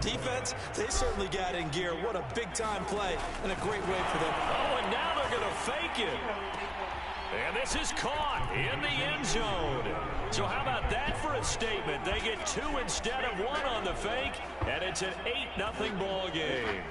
Defense, they certainly got in gear. What a big-time play and a great way for them. Oh, and now they're going to fake it. And this is caught in the end zone. So how about that for a statement? They get 2 instead of 1 on the fake, and it's an 8-0 ball game.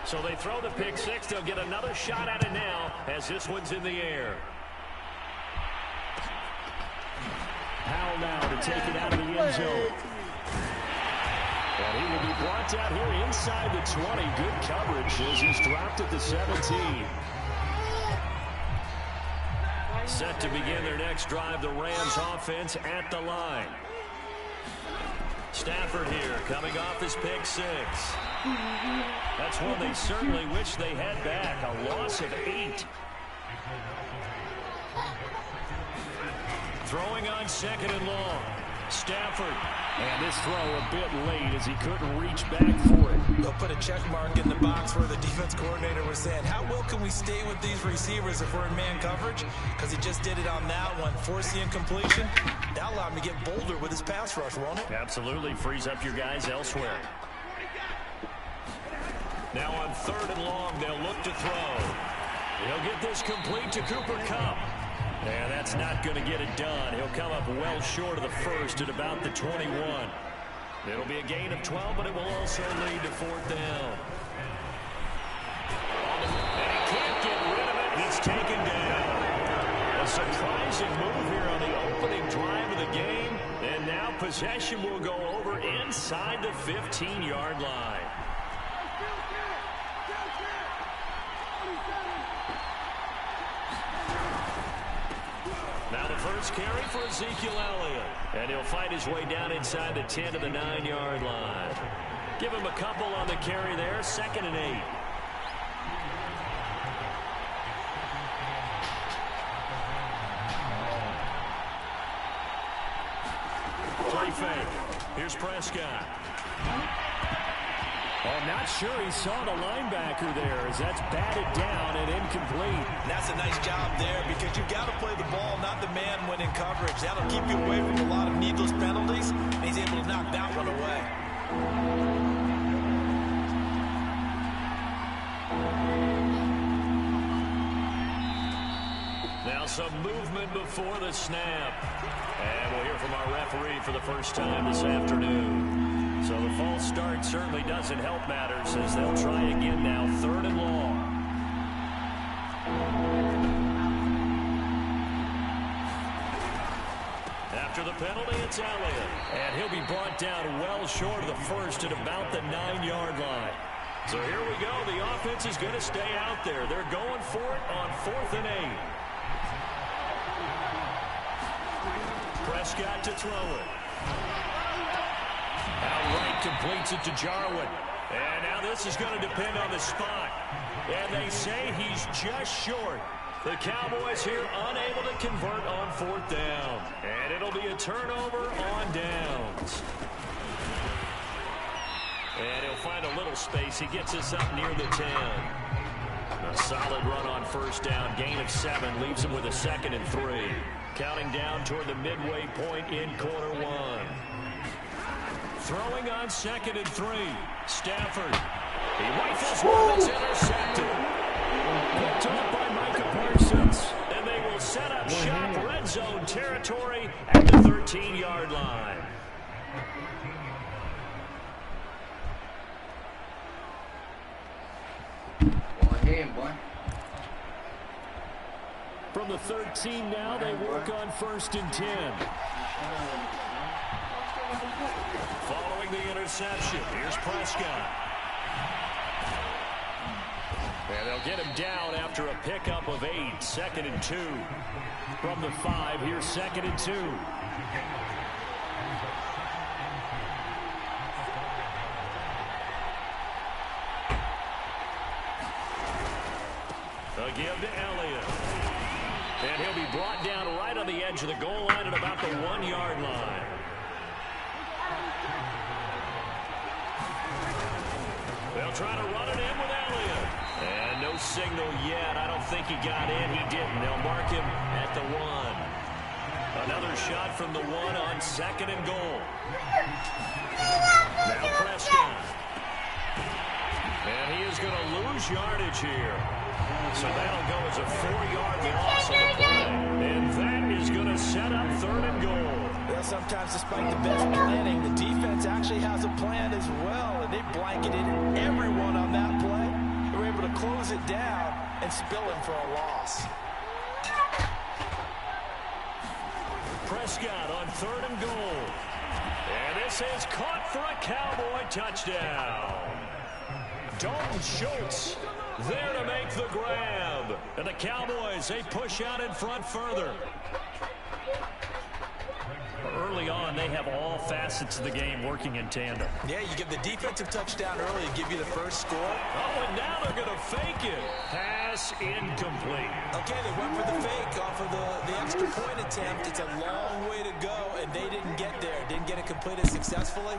So they throw the pick six. They'll get another shot at it now as this one's in the air. Powell now to take it out of the end zone. And he will be brought down here inside the 20. Good coverage as he's dropped at the 17. Set to begin their next drive, the Rams offense at the line. Stafford here coming off his pick six. That's one they certainly wish they had back. A loss of 8. Throwing on 2nd and long. Stafford. And this throw a bit late as he couldn't reach back for it. They'll put a check mark in the box where the defense coordinator was saying, how well can we stay with these receivers if we're in man coverage? Because he just did it on that one, force the incompletion. That allowed him to get bolder with his pass rush, won't it? Absolutely. Frees up your guys elsewhere. Now on 3rd and long, they'll look to throw. He'll get this complete to Cooper Kupp. And that's not going to get it done. He'll come up well short of the first at about the 21. It'll be a gain of 12, but it will also lead to 4th down. And he can't get rid of it. He's taken down. A surprising move here on the opening drive of the game. And now possession will go over inside the 15-yard line. Now the first carry for Ezekiel Elliott. And he'll fight his way down inside the 10 to the 9-yard line. Give him a couple on the carry there. 2nd and 8. Play fake. Here's Prescott. Oh, not sure he saw the linebacker there as that's batted down and incomplete. And that's a nice job there because you've got to play the ball, not the man when in coverage. That'll keep you away from a lot of needless penalties, and he's able to knock that one away. Now some movement before the snap. And we'll hear from our referee for the first time this afternoon. So the false start certainly doesn't help matters as they'll try again now. 3rd and long. After the penalty, it's Elliott. And he'll be brought down well short of the first at about the 9-yard line. So here we go. The offense is going to stay out there. They're going for it on 4th and 8. Prescott to throw it. Outright completes it to Jarwin. And now this is going to depend on the spot. And they say he's just short. The Cowboys here unable to convert on 4th down. And it'll be a turnover on downs. And he'll find a little space. He gets us up near the 10. A solid run on 1st down. Gain of 7 leaves him with a 2nd and 3. Counting down toward the midway point in quarter 1. Throwing on 2nd and 3. Stafford. He rifles one that's intercepted. Picked up by Micah Parsons. And they will set up shop red zone territory at the 13-yard line. From the 13 now, they work on 1st and 10. Following the interception, here's Prescott. And they'll get him down after a pickup of 8. 2nd and 2. From the 5, here's 2nd and 2. A give to Elliott. And he'll be brought down right on the edge of the goal line at about the 1-yard line. They'll try to run it in with Elliott. And no signal yet. I don't think he got in. He didn't. They'll mark him at the 1. Another shot from the 1 on 2nd and goal. Now Prescott. And he is going to lose yardage here. So that'll go as a 4-yard loss on the play. And that is going to set up 3rd and goal. Well, sometimes despite the best planning, the defense actually has a plan as well. And they blanketed everyone on that play. They were able to close it down and spill him for a loss. Prescott on 3rd and goal. And this is caught for a Cowboy touchdown. Dalton Schultz there to make the grab. And the Cowboys, they push out in front further. Early on, they have all facets of the game working in tandem. Yeah, you give the defensive touchdown early and give you the first score. Oh, and now they're going to fake it. Pass incomplete. Okay, they went for the fake off of the extra point attempt. It's a long way to go, and they didn't get there. Didn't get it completed successfully.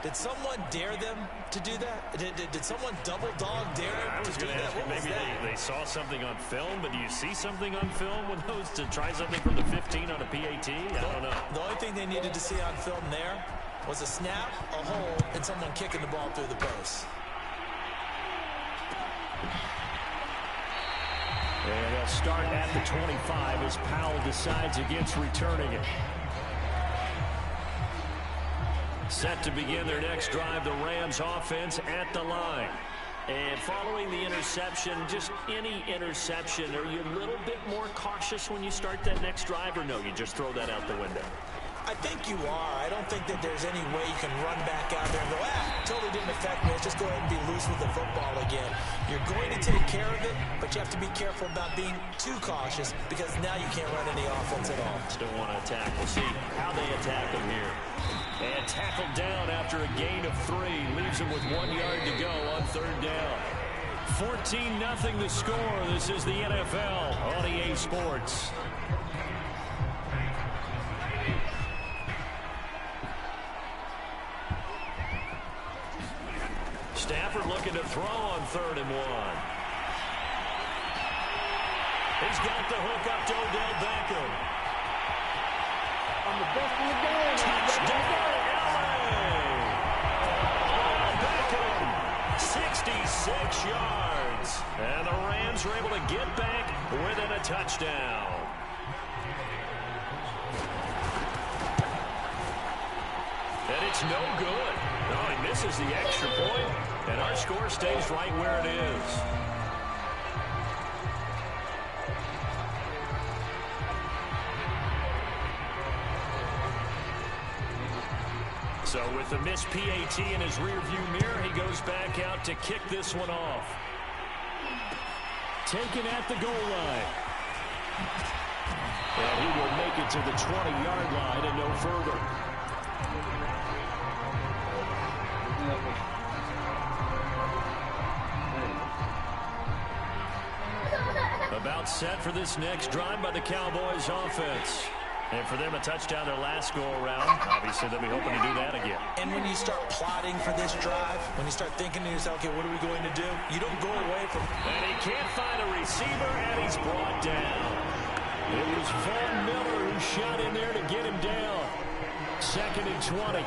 Did someone dare them to do that? Did someone double dog dare them I was going to ask you, maybe they saw something on film, but do you see something on film with those to try something from the 15 on a PAT? I don't know. The only thing they needed to see on film there was a snap, a hold, and someone kicking the ball through the post. And they'll start at the 25 as Powell decides against returning it. Set to begin their next drive, the Rams offense at the line. And following the interception, just any interception, are you a little bit more cautious when you start that next drive, or no, you just throw that out the window? I think you are. I don't think that there's any way you can run back out there and go, totally didn't affect me. Let's just go ahead and be loose with the football again. You're going to take care of it, but you have to be careful about being too cautious because now you can't run any offense at all. Still want to attack. We'll see how they attack him here. And tackled down after a gain of 3. Leaves him with 1 yard to go on 3rd down. 14-0 the score. This is the NFL on EA Sports. Stafford looking to throw on 3rd and 1. He's got the hook up to Odell Beckham. I'm the best in the game. Touchdown, LA! Beckham, 66 yards. And the Rams are able to get back within a touchdown. And it's no good. No, he misses the extra point, and our score stays right where it is. So with the missed PAT in his rearview mirror, he goes back out to kick this one off. Taken at the goal line. And he will make it to the 20-yard line and no further. About set for this next drive by the Cowboys offense. And for them, a touchdown their last go-around. Obviously, they'll be hoping to do that again. And when you start plotting for this drive, when you start thinking to yourself, okay, what are we going to do? You don't go away from it. And he can't find a receiver, and he's brought down. It was Von Miller who shot in there to get him down. 2nd and 20.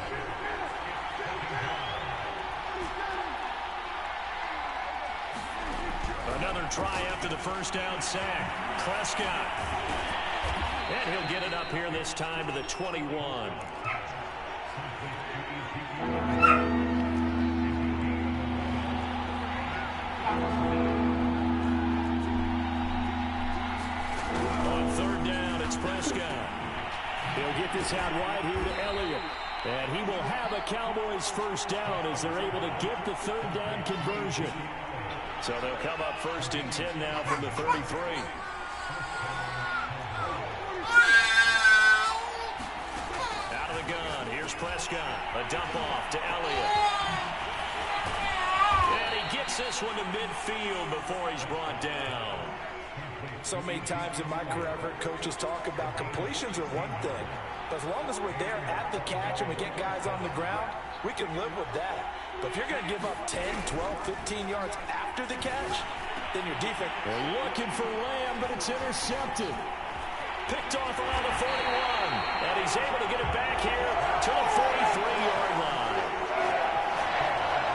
Another try after the first down sack. Prescott. And he'll get it up here this time to the 21. On 3rd down, it's Prescott. He'll get this out wide here to Elliott. And he will have a Cowboys first down as they're able to get the 3rd down conversion. So they'll come up 1st and 10 now from the 33. Out of the gun, here's Prescott. A dump off to Elliott. And he gets this one to midfield before he's brought down. So many times in my career, I've heard coaches talk about completions are one thing. But as long as we're there at the catch and we get guys on the ground, we can live with that. But if you're going to give up 10, 12, 15 yards after the catch, then your defense... They're looking for Lamb, but it's intercepted. Picked off around the 41. And he's able to get it back here to the 43-yard line.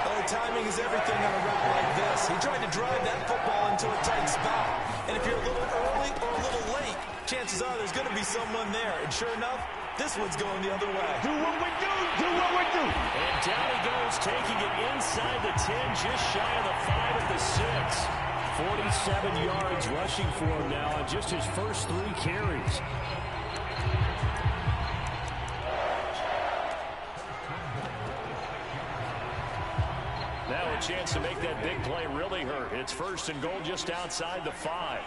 Oh, timing is everything on a route like this. He tried to drive that football into a tight spot. And if you're a little early or a little late, chances are there's going to be someone there. And sure enough, this one's going the other way. Do what we do. Do what we do. And down he goes, taking it inside the 10, just shy of the 5 at the 6. 47 yards rushing for him now on just his first 3 carries. Now a chance to make that big play really hurt. It's 1st and goal just outside the 5.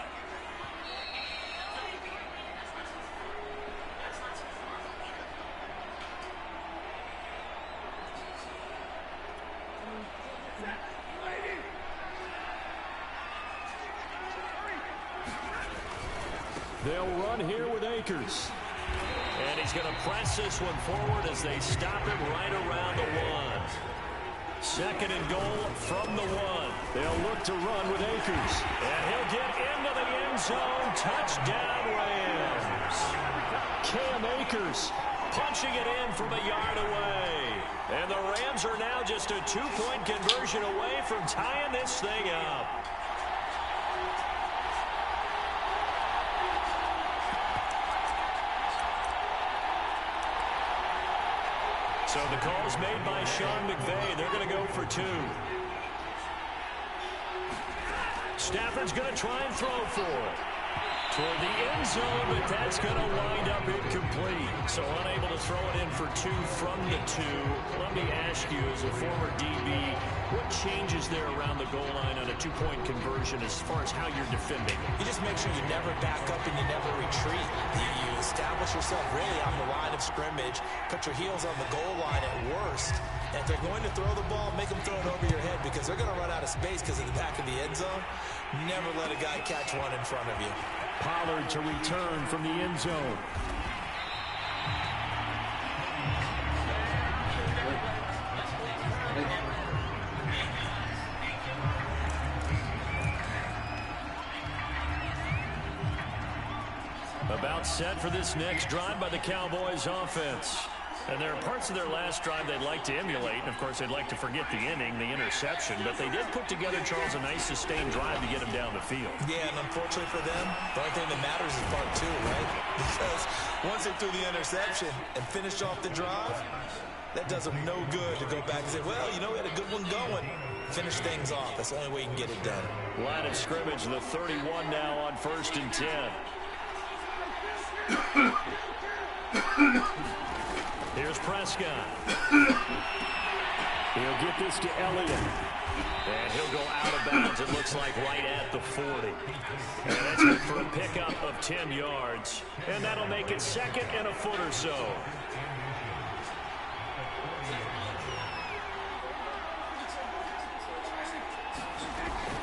They'll run here with Akers. And he's going to press this one forward as they stop it right around the 1. 2nd and goal from the 1. They'll look to run with Akers. And he'll get into the end zone. Touchdown, Rams. Cam Akers punching it in from a yard away. And the Rams are now just a 2-point conversion away from tying this thing up. So the call's made by Sean McVay. They're going to go for 2. Stafford's going to try and throw for it. Toward the end zone, but that's going to wind up incomplete. So unable to throw it in for 2 from the 2. Let me ask you, as a former DB, what changes there around the goal line on a 2-point conversion as far as how you're defending? You just make sure you never back up and you never retreat. You establish yourself really on the line of scrimmage, put your heels on the goal line at worst. And if they're going to throw the ball, make them throw it over your head because they're going to run out of space because of the back of the end zone. Never let a guy catch one in front of you. Pollard to return from the end zone. About set for this next drive by the Cowboys offense. And there are parts of their last drive they'd like to emulate. And, of course, they'd like to forget the inning, the interception. But they did put together, Charles, a nice sustained drive to get them down the field. Yeah, and unfortunately for them, the only thing that matters is part 2, right? Because once they threw the interception and finished off the drive, that does them no good to go back and say, well, you know, we had a good one going. Finish things off. That's the only way you can get it done. Line of scrimmage, the 31 now on 1st and 10. Here's Prescott. He'll get this to Elliott. And he'll go out of bounds, it looks like, right at the 40. And that's good for a pickup of 10 yards. And that'll make it 2nd and a foot or so.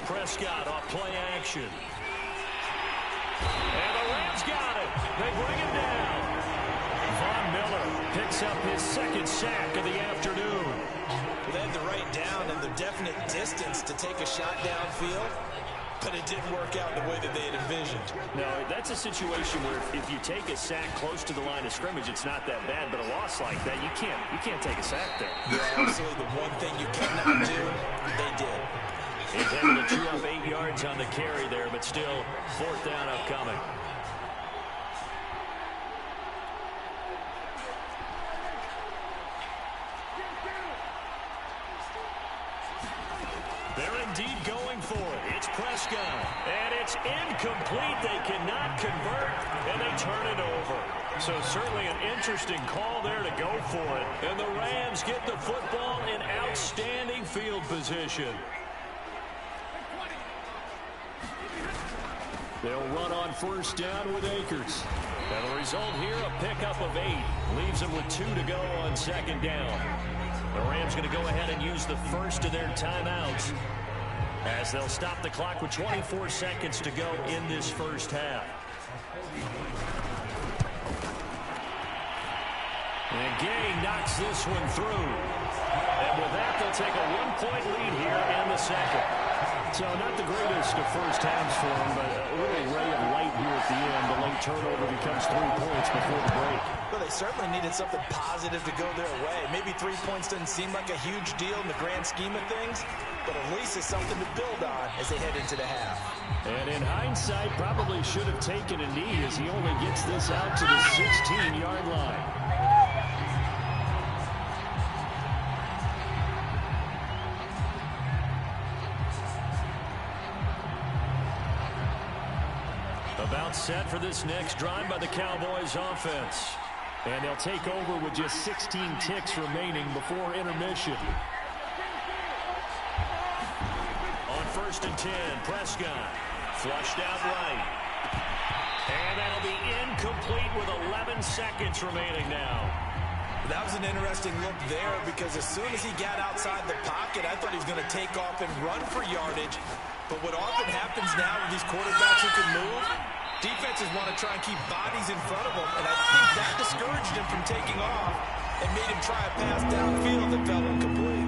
Prescott off play action. And the Rams got it. They bring him down. Von Miller picks up his 2nd sack of the afternoon. They had the right down and the definite distance to take a shot downfield, but it didn't work out the way that they had envisioned. No, that's a situation where if you take a sack close to the line of scrimmage, it's not that bad, but a loss like that, you can't take a sack there. Yeah, absolutely. The one thing you cannot do, they did. He's able to chew up 8 yards on the carry there, but still 4th down upcoming. They're indeed going for it. It's Prescott. And it's incomplete. They cannot convert, and they turn it over. So certainly an interesting call there to go for it. And the Rams get the football in outstanding field position. They'll run on 1st down with Akers. And the result here, a pickup of 8. Leaves them with 2 to go on 2nd down. The Rams going to go ahead and use the first of their timeouts. as they'll stop the clock with 24 seconds to go in this first half. And Gay knocks this one through. And with that, they'll take a 1-point lead here in the second. So not the greatest of first halves for them, but a little ray of light here at the end. The late turnover becomes 3 points before the break. Well, they certainly needed something positive to go their way. Maybe 3 points doesn't seem like a huge deal in the grand scheme of things, but at least it's something to build on as they head into the half. And in hindsight, probably should have taken a knee as he only gets this out to the 16-yard line. About set for this next drive by the Cowboys offense. And they'll take over with just 16 ticks remaining before intermission. On 1st and 10, Prescott flushed out right. And that'll be incomplete with 11 seconds remaining now. That was an interesting look there because as soon as he got outside the pocket, I thought he was going to take off and run for yardage. But what often happens now with these quarterbacks who can move, defenses want to try and keep bodies in front of them, and I think that discouraged him from taking off and made him try a pass downfield that fell incomplete.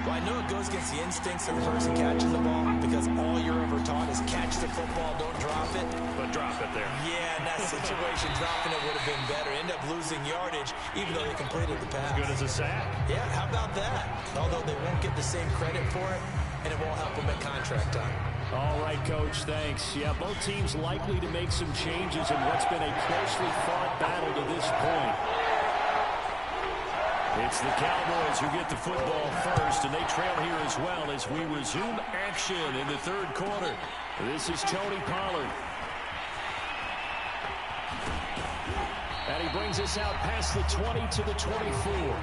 Well, I know it goes against the instincts of the person catching the ball because all you're ever taught is catch the football, don't drop it. But drop it there. Yeah, in that situation, dropping it would have been better. End up losing yardage, even though they completed the pass. As good as a sack. Yeah, how about that? Although they won't get the same credit for it, and it won't help them at contract time. All right, Coach, thanks. Yeah, both teams likely to make some changes in what's been a closely fought battle to this point. It's the Cowboys who get the football first, and they trail here as well as we resume action in the third quarter. This is Tony Pollard. And he brings us out past the 20 to the 24.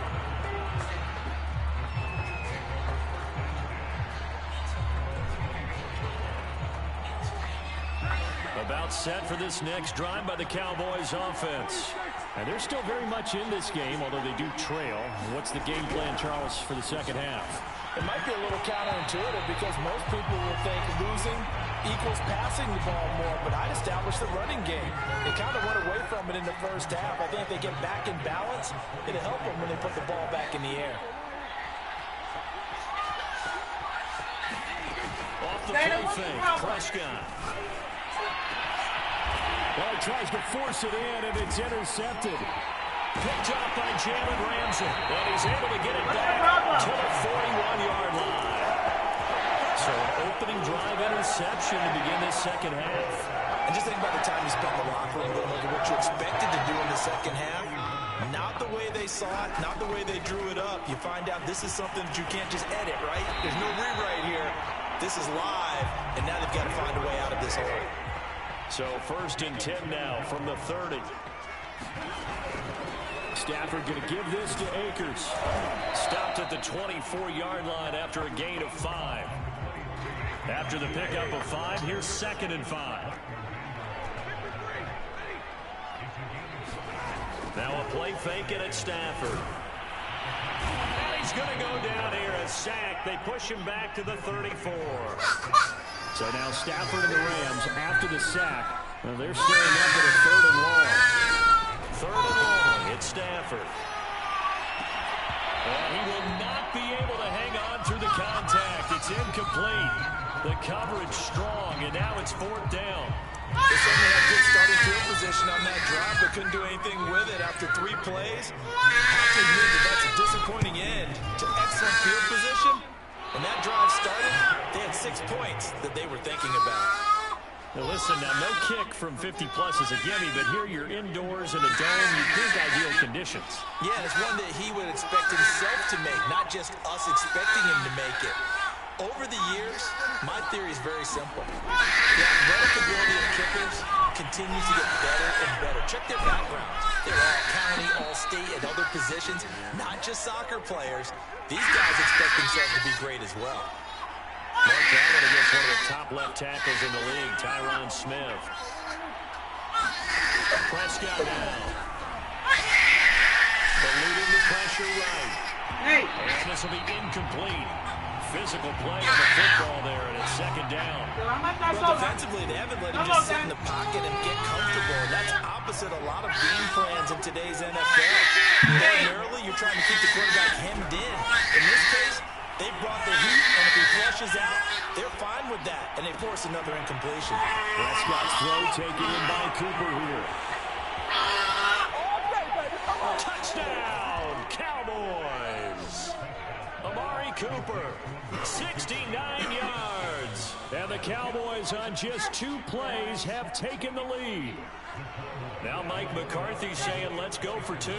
About set for this next drive by the Cowboys offense. And they're still very much in this game, although they do trail. What's the game plan, Charles, for the second half? It might be a little counterintuitive because most people will think losing equals passing the ball more, but I'd establish the running game. They kind of went away from it in the first half. I think if they get back in balance, it'll help them when they put the ball back in the air. Off the play fake, Prescott. Well, he tries to force it in, and it's intercepted. Picked off by Jalen Ramsey. And he's able to get it back to the 41-yard line. So an opening drive interception to begin this second half. And just think about the time you spent in the locker room going over what you expected to do in the second half. Not the way they saw it, not the way they drew it up. You find out this is something that you can't just edit, right? There's no rewrite here. This is live, and now they've got to find a way out of this hole. So 1st and 10 now from the 30. Stafford going to give this to Akers. Stopped at the 24-yard line after a gain of 5. After the pickup of 5, here's 2nd and 5. Now a play fake it at Stafford. And he's going to go down here, a sack. They push him back to the 34. So now Stafford and the Rams, after the sack, well, they're staring up at a 3rd and long. 3rd and long, it's Stafford. And he will not be able to hang on through the contact. It's incomplete. The coverage strong, and now it's 4th down. They certainly had good starting field position on that drive, but couldn't do anything with it after 3 plays. I have to admit that that's a disappointing end to excellent field position. When that drive started, they had 6 points that they were thinking about. Now listen, now no kick from 50-plus is a gimme, but here you're indoors in a dome. You think ideal conditions. Yeah, and it's one that he would expect himself to make, not just us expecting him to make it. Over the years, my theory is very simple. The athletic ability of kickers continues to get better and better. Check their backgrounds. They're all county, all state, and other positions, not just soccer players. These guys expect themselves to be great as well. Mark Allen against one of the top left tackles in the league, Tyron Smith. Prescott now. Eluding the pressure right. And this will be incomplete. physical play on the football there, and it's second down. Well, defensively, they haven't let him just sit in the pocket and get comfortable. That's opposite a lot of game plans in today's NFL. Ordinarily, you're trying to keep the quarterback hemmed in. In this case, they brought the heat, and if he flushes out, they're fine with that, and they force another incompletion. Prescott's throw taken in by Cooper here. Touchdown, Cowboys! Amari Cooper, 69 yards. And the Cowboys on just 2 plays have taken the lead. Now Mike McCarthy saying, let's go for 2.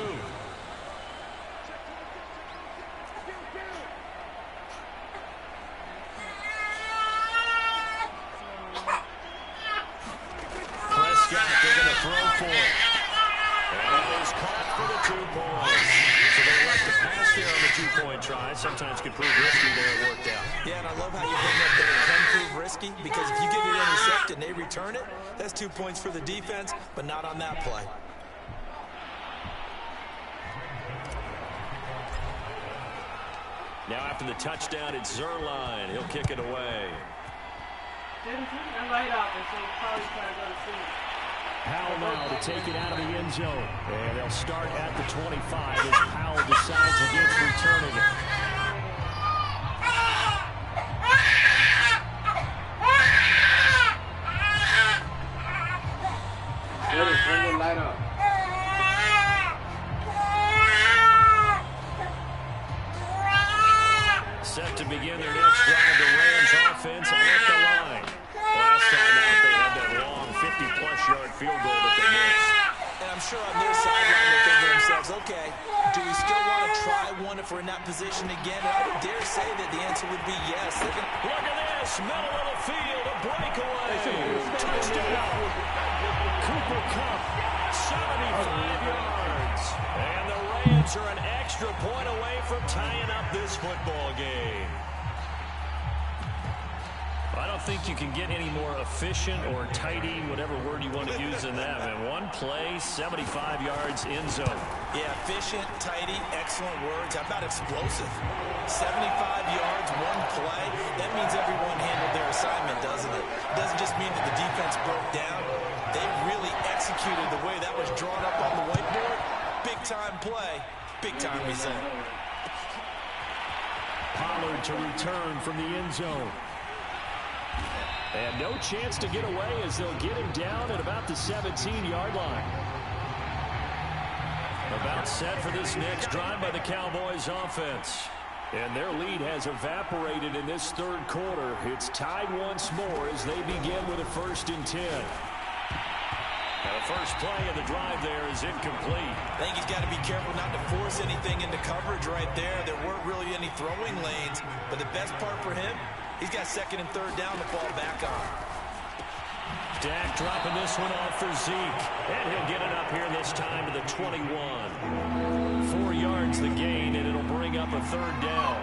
Prescott, they're going to throw for it. And it is caught for the 2 points. So they left the pass there on the 2-point try. Sometimes could prove risky there. It worked out. Yeah, and I love how you bring up that it can prove risky, because if you get it intercepted and they return it, that's 2 points for the defense, but not on that play. Now after the touchdown, it's Zerline. He'll kick it away. Powell now to take it out of the end zone. And they'll start at the 25 as Powell decides against returning it. Turn the light up. Set to begin their next drive, the Rams offense at the line. Last time out, they had that long 50-plus yard field goal that they missed. And I'm sure on their sideline they're thinking to themselves, okay, do we still want to try one if we're in that position again? And I would dare say that the answer would be yes. Look at this, middle of the field, a breakaway. Touchdown. Cooper Kupp, 75 yards. And the Rams are an extra point away from tying up this football game. I don't think you can get any more efficient or tidy, whatever word you want to use in that. And one play, 75 yards in zone. Yeah, efficient, tidy, excellent words. How about explosive? 75 yards, one play. That means everyone handled their assignment, doesn't it? It doesn't just mean that the defense broke down. They really executed the way that was drawn up on the whiteboard. Big-time play, big-time result. Pollard to return from the end zone. And no chance to get away as they'll get him down at about the 17-yard line. About set for this next drive by the Cowboys offense. And their lead has evaporated in this third quarter. It's tied once more as they begin with a 1st and 10. Now the first play of the drive there is incomplete. I think he's got to be careful not to force anything into coverage right there. There weren't really any throwing lanes. But the best part for him, he's got 2nd and 3rd down to fall back on. Dak dropping this one off for Zeke. And he'll get it up here this time to the 21. 4 yards the gain, and it'll bring up a 3rd down.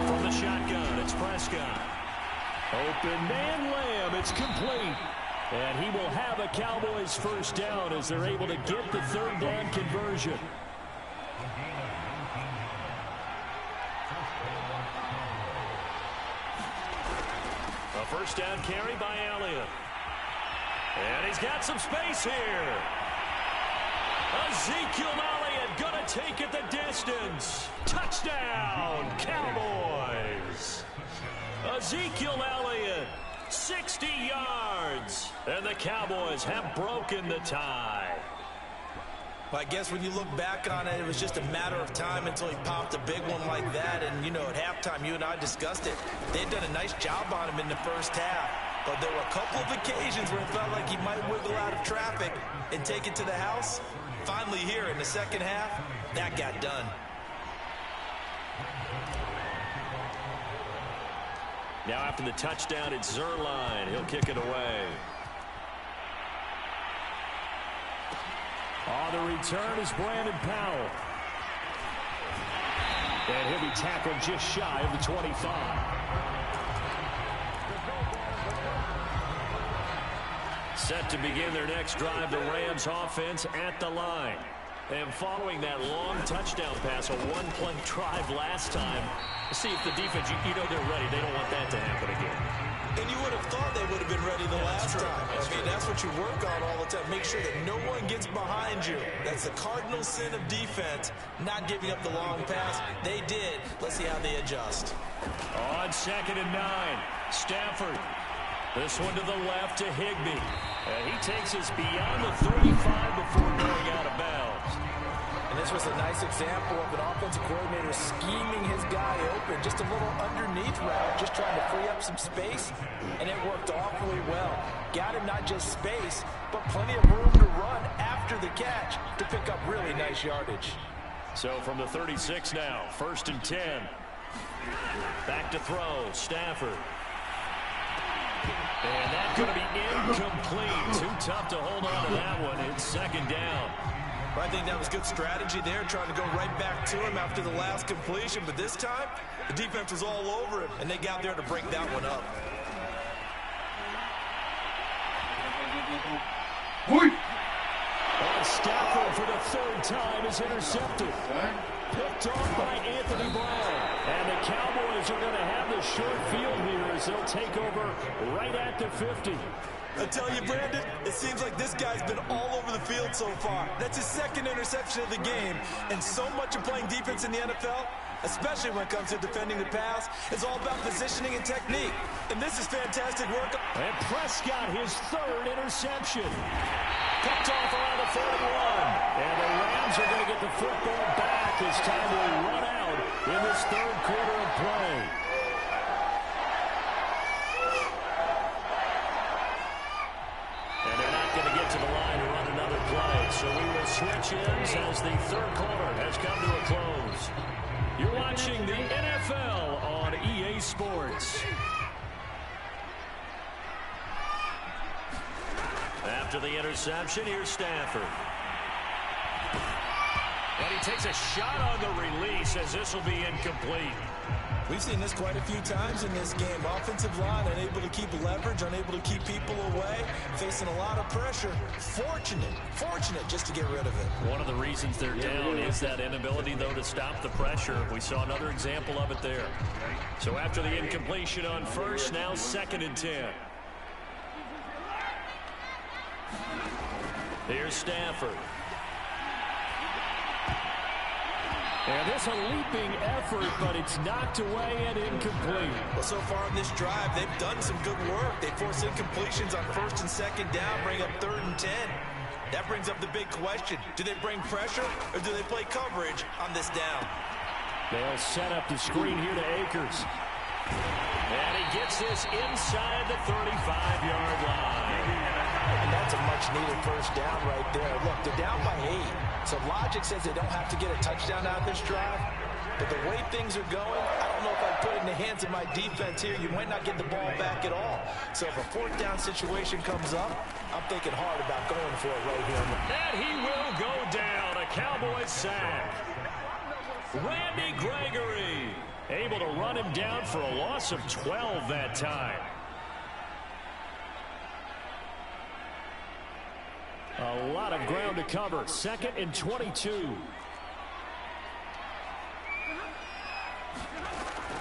From the shotgun, it's Prescott. Open man Lamb, it's complete. And he will have a Cowboys 1st down as they're able to get the 3rd down conversion. A 1st down carry by Elliott. And he's got some space here. Ezekiel Elliott gonna take it the distance. Touchdown, Cowboys. Ezekiel Elliott, 60 yards. And the Cowboys have broken the tie. Well, I guess when you look back on it, it was just a matter of time until he popped a big one like that. And, you know, at halftime, you and I discussed it. They'd done a nice job on him in the first half. But there were a couple of occasions where it felt like he might wiggle out of traffic and take it to the house. Finally here in the second half, that got done. Now after the touchdown, it's Zerline. He'll kick it away. On the return is Brandon Powell. And he'll be tackled just shy of the 25. Set to begin their next drive, the Rams offense at the line. And following that long touchdown pass, a one-play drive last time, see if the defense, you know they're ready. They don't want that to happen again. And you would have thought they would have been ready the last time. That's what you work on all the time. Make sure that no one gets behind you. That's the cardinal sin of defense, not giving up the long pass. They did. Let's see how they adjust. On 2nd and 9, Stafford. This one to the left to Higbee. He takes us beyond the 35 before going out of bounds. And this was a nice example of an offensive coordinator scheming his guy open. Just a little underneath route, just trying to free up some space, and it worked awfully well. Got him not just space, but plenty of room to run after the catch to pick up really nice yardage. So from the 36 now, 1st and 10. Back to throw, Stafford. And that's going to be incomplete. Too tough to hold on to that one. It's 2nd down. I think that was good strategy there, trying to go right back to him after the last completion. But this time, the defense was all over him, and they got there to break that one up. Stafford for the 3rd time is intercepted. Picked off by Anthony Brown. And the Cowboys are going to have the short field here as they'll take over right at the 50. I tell you, Brandon, it seems like this guy's been all over the field so far. That's his 2nd interception of the game. And so much of playing defense in the NFL, especially when it comes to defending the pass, is all about positioning and technique. And this is fantastic work. And Prescott, his 3rd interception. Picked off around the 41. And the Rams are going to get the football back as time will run out in this 3rd quarter of play. And they're not going to get to the line to run another play. So we will switch ends as the 3rd quarter has come to a close. You're watching the NFL on EA Sports. After the interception, here's Stafford. And he takes a shot on the release as this will be incomplete. We've seen this quite a few times in this game. Offensive line unable to keep leverage, unable to keep people away, facing a lot of pressure. Fortunate just to get rid of it. One of the reasons they're down is that inability, though, to stop the pressure. We saw another example of it there. So after the incompletion on 1st, now 2nd and 10. Here's Stafford. And this a leaping effort, but it's knocked away and incomplete. Well, so far in this drive, they've done some good work. They force incompletions on 1st and 2nd down, bring up 3rd and 10. That brings up the big question. Do they bring pressure, or do they play coverage on this down? They'll set up the screen here to Akers. And he gets this inside the 35-yard line. And that's a much-needed 1st down right there. Look, they're down by 8. So logic says they don't have to get a touchdown out of this drive. But the way things are going, I don't know if I'd put it in the hands of my defense here. You might not get the ball back at all. So if a 4th down situation comes up, I'm thinking hard about going for it right here. And he will go down. A Cowboys sack. Randy Gregory able to run him down for a loss of 12 that time. A lot of ground to cover. 2nd and 22.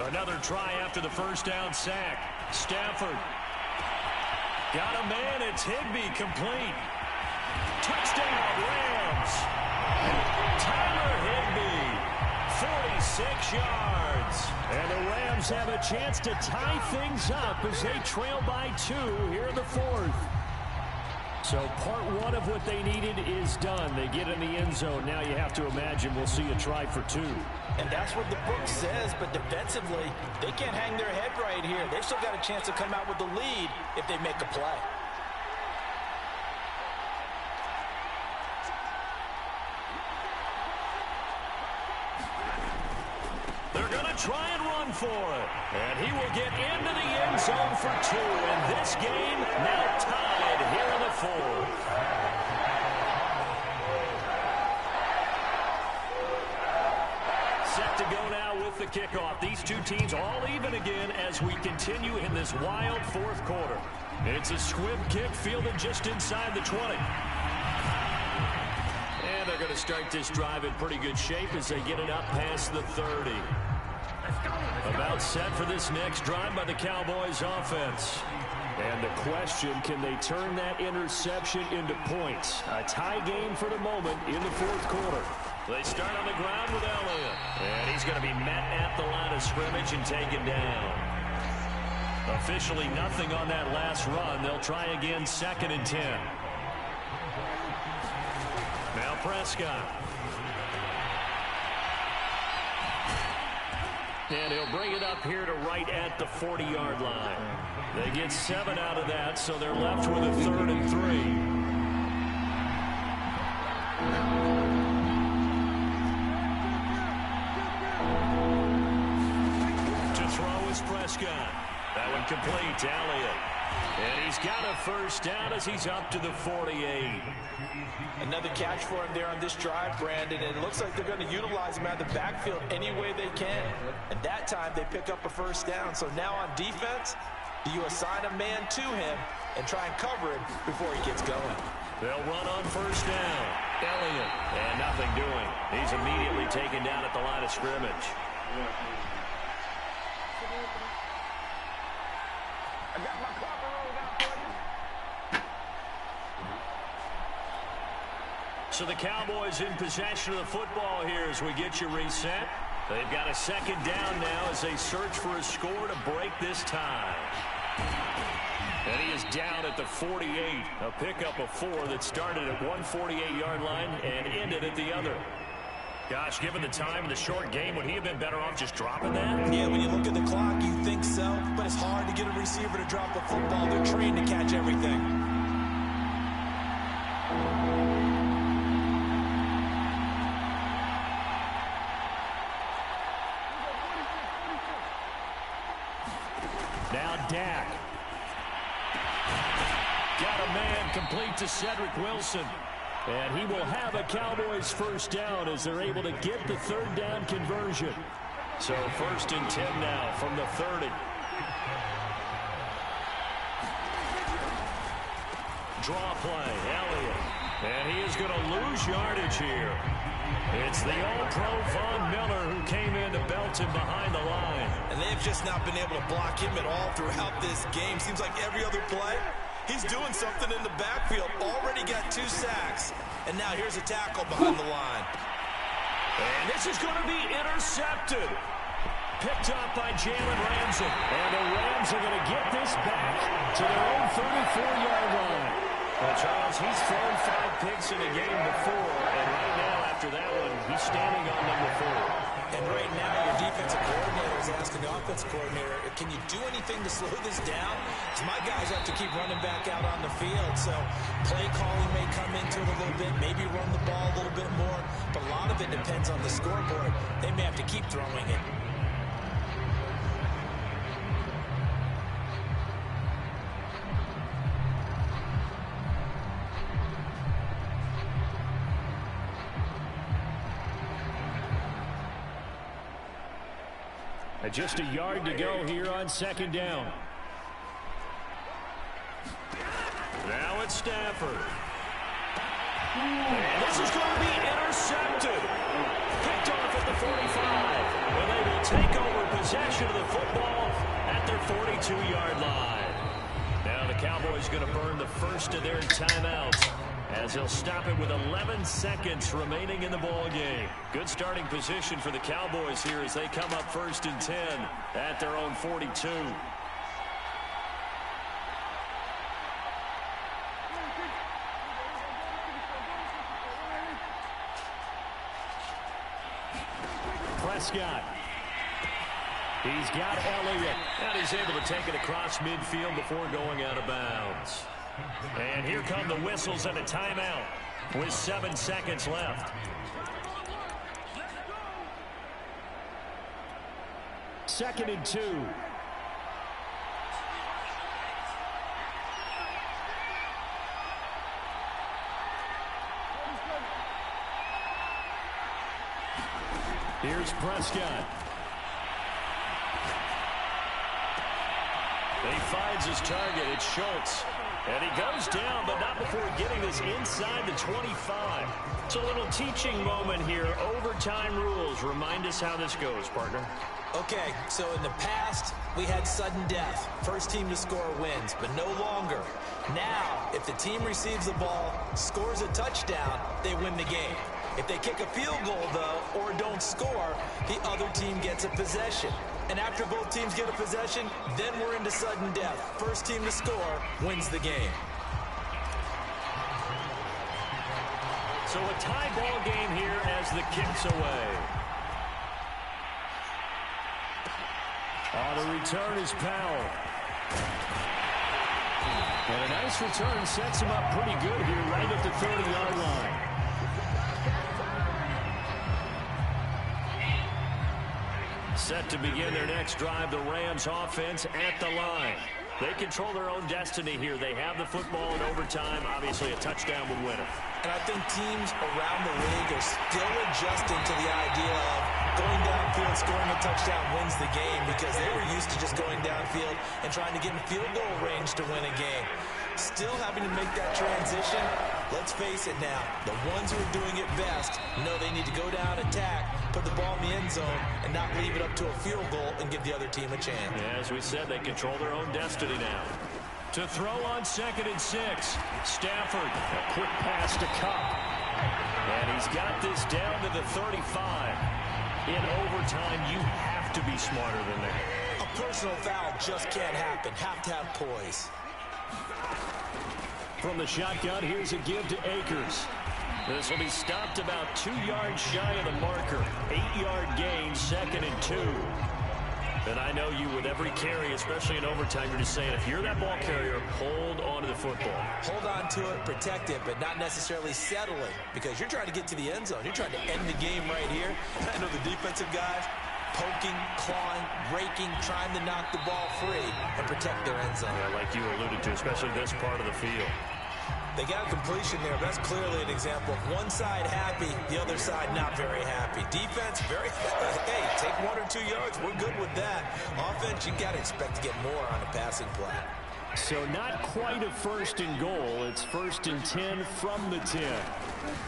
Another try after the 1st down sack. Stafford. Got a man. It's Higbee complete. Touchdown, Rams. Tyler Higbee. 46 yards. And the Rams have a chance to tie things up as they trail by 2 here in the 4th. So part 1 of what they needed is done. They get in the end zone. Now you have to imagine we'll see a try for 2. And that's what the book says, but defensively, they can't hang their head right here. They've still got a chance to come out with the lead if they make a play. They're going to try and run for it. And he will get into the end zone for 2. And this game now tied here in the 4th. Set to go now with the kickoff. These two teams all even again as we continue in this wild 4th quarter. It's a squib kick fielded just inside the 20. And And they're going to start this drive in pretty good shape as they get it up past the 30. About set for this next drive by the Cowboys offense. And the question, can they turn that interception into points? A tie game for the moment in the fourth quarter. They start on the ground with Elliott. And he's going to be met at the line of scrimmage and taken down. Officially nothing on that last run. They'll try again 2nd and 10. Now Prescott. And he'll bring it up here to right at the 40-yard line. They get 7 out of that, so they're left with a 3rd and 3. Prescott. That one complete to Elliott. And he's got a first down as he's up to the 48. Another catch for him there on this drive, Brandon. And it looks like they're going to utilize him out of the backfield any way they can. And that time they pick up a first down. So now on defense, do you assign a man to him and try and cover him before he gets going? They'll run on first down. Elliott. And nothing doing. He's immediately taken down at the line of scrimmage. I got my copper rolled out for you. So the Cowboys in possession of the football here as we get you reset. They've got a 2nd down now as they search for a score to break this tie. And he is down at the 48. A pickup of 4 that started at one 48-yard line and ended at the other. Gosh, given the time and the short game, would he have been better off just dropping that? Yeah, when you look at the clock, you think so. But it's hard to get a receiver to drop a football. They're trained to catch everything. Now Dak. Got a man complete to Cedric Wilson. And he will have a Cowboys first down as they're able to get the 3rd down conversion. So 1st and 10 now from the 30. Draw play, Elliott. And he is going to lose yardage here. It's the All-Pro Von Miller who came in to belt him behind the line. And they've just not been able to block him at all throughout this game. Seems like every other play, he's doing something in the backfield. Already got 2 sacks. And now here's a tackle behind the line. And this is going to be intercepted. Picked up by Jalen Ramsey. And the Rams are going to get this back to their own 34-yard line. Charles, he's thrown 5 picks in a game before. And right now, after that one, he's standing on number 4. And right now, your defensive coordinator is asking the offensive coordinator, can you do anything to slow this down? Because my guys have to keep running back out on the field. So play calling may come into it a little bit, maybe run the ball a little bit more. But a lot of it depends on the scoreboard. They may have to keep throwing it. Just a yard to go here on 2nd down. Now it's Stafford. And this is going to be intercepted. Picked off at the 45. And they will take over possession of the football at their 42-yard line. Now the Cowboys going to burn the first of their timeouts, as they'll stop it with 11 seconds remaining in the ball game. Good starting position for the Cowboys here as they come up 1st and 10 at their own 42. Prescott. He's got Elliott, and he's able to take it across midfield before going out of bounds. And here come the whistles and a timeout with 7 seconds left. Second and 2. Here's Prescott. He finds his target. It's Schultz. And he goes down, but not before getting this inside the 25. So a little teaching moment here. Overtime rules. Remind us how this goes, partner. Okay, so in the past, we had sudden death. First team to score wins, but no longer. Now, if the team receives the ball, scores a touchdown, they win the game. If they kick a field goal, though, or don't score, the other team gets a possession. And after both teams get a possession, then we're into sudden death. First team to score wins the game. So a tie ball game here as the kick's away. On the return is Powell. And a nice return sets him up pretty good here right at the 30-yard line. Set to begin their next drive, the Rams offense at the line. They control their own destiny here. They have the football in overtime. Obviously, a touchdown would win it. And I think teams around the league are still adjusting to the idea of going downfield, scoring a touchdown wins the game, because they were used to just going downfield and trying to get in field goal range to win a game. Still having to make that transition. Let's face it now, the ones who are doing it best know they need to go down, attack, put the ball in the end zone, and not leave it up to a field goal and give the other team a chance. Yeah, as we said, they control their own destiny now. To throw on 2nd and 6, Stafford, a quick pass to Cup. And he's got this down to the 35. In overtime, you have to be smarter than that. A personal foul just can't happen. Have to have poise. From the shotgun, here's a give to Akers. This will be stopped about 2 yards shy of the marker. 8-yard gain, 2nd and 2. And I know you, with every carry, especially in overtime, you're just saying, if you're that ball carrier, hold on to the football. Hold on to it, protect it, but not necessarily settling, because you're trying to get to the end zone. You're trying to end the game right here. I know the defensive guys poking, clawing, raking, trying to knock the ball free and protect their end zone. Yeah, like you alluded to, especially this part of the field. They got a completion there. That's clearly an example of one side happy, the other side not very happy. Defense, very, hey, take 1 or 2 yards. We're good with that. Offense, you got to expect to get more on a passing play. So not quite a 1st and goal. It's 1st and 10 from the 10.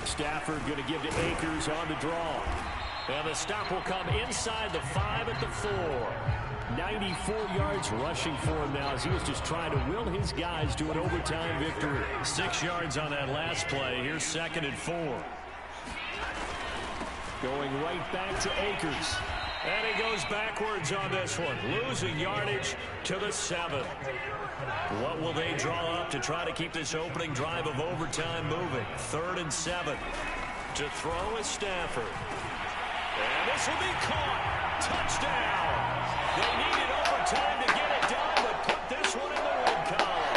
Stafford going to give to Akers on the draw. And the stop will come inside the 5 at the 4. 94 yards rushing for him now as he was just trying to will his guys to an overtime victory. 6 yards on that last play. Here's 2nd and 4. Going right back to Akers. And he goes backwards on this one. Losing yardage to the 7. What will they draw up to try to keep this opening drive of overtime moving? 3rd and 7. To throw is Stafford. And this will be caught. Touchdown. They needed overtime to get it done, but put this one in the win column.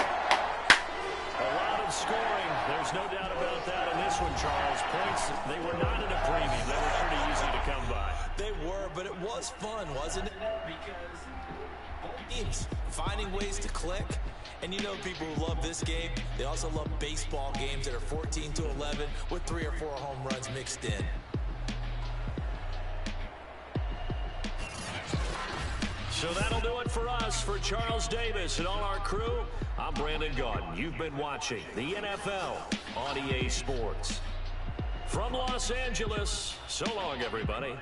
A lot of scoring. There's no doubt about that in this one, Charles. Points, they were not in a premium. They were pretty easy to come by. They were, but it was fun, wasn't it? Because teams finding ways to click. And you know people who love this game, they also love baseball games that are 14-11 with 3 or 4 home runs mixed in. So that'll do it for us. For Charles Davis and all our crew, I'm Brandon Gaudin. You've been watching the NFL on EA Sports. From Los Angeles, so long, everybody.